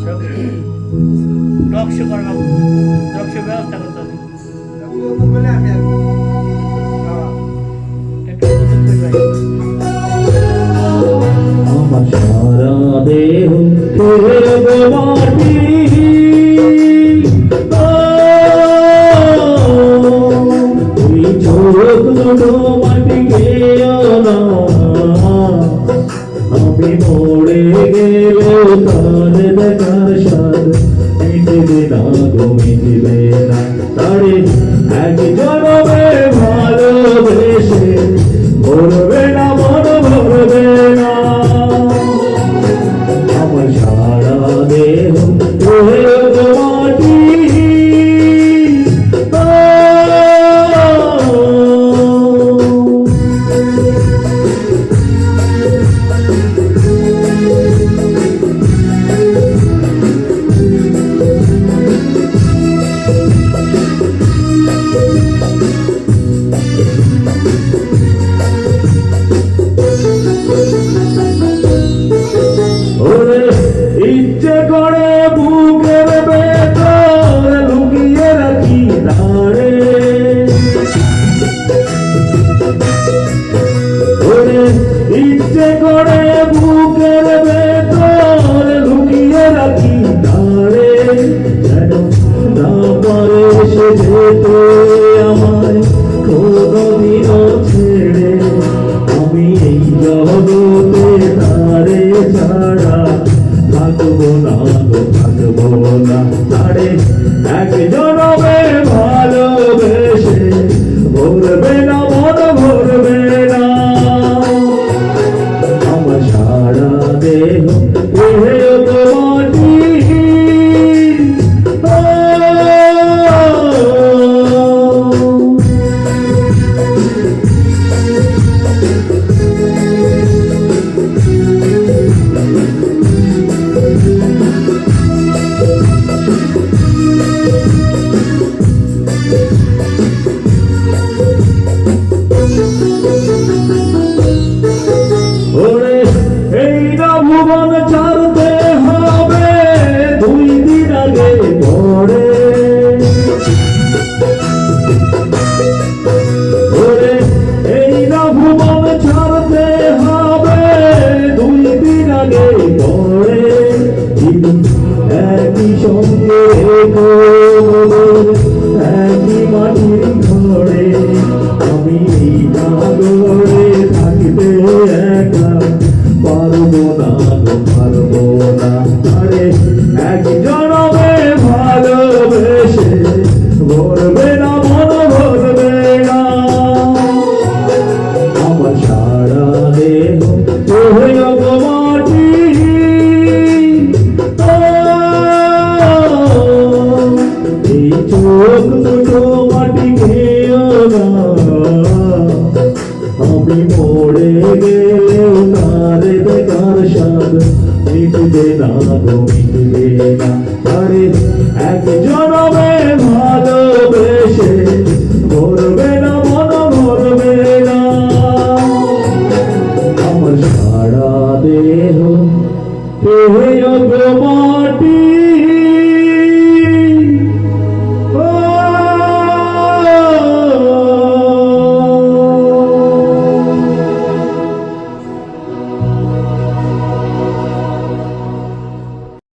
সব টকশো করলাম, টকশো ব্যবস্থা করতে হবে। একটু কই ভাই আমার সারা দেহ মাটি তুই চোখ দুটো মাটি আমি মরে গেলেও তার দেখার স্বাদ মিটবে না গো মিটবে না তারে এক জনমে ভালোবেসে ভরবে না মন ভরবে না আমার সারা দেহ মাটি ইচ্ছে করে বুকের ভেতর লুকিয়ে রাখি তারে ইচ্ছে করে বুকের ভেতর লুকিয়ে রাখি তারে যেন না পারে সে যেতে আমায় কোনদিনও ছেড়ে আমি এই জগতে তারে ছাড়া থাকবো না গো থাকবো না তারে এক জনমে ভালোবেসে ভরবে না মন ভরবে না আমার সারা দেহ মাটি এই না ভুবন ছাড়তে হবে 2 দিন আগে পরে এই না ভুবন ছাড়তে হবে 2 দিন আগে পরে একই সঙ্গে একই মাটির ঘরে আমি এই নাগরে থাকতে একা পারবো না গো পারবো না আরে এক জনমে ভালোবেসে ভরবে না মন ভরবে না আমার সারা দেহ মাটি এই চোখ দুটো মাটি খেয়েও না আমি মরে গেলেও তার দেখার স্বাদ মিটবে না গো মিটবে না আরে এক জনমে ভালোবেসে ভরবে না মন ভরবে না আমার সারা দেহ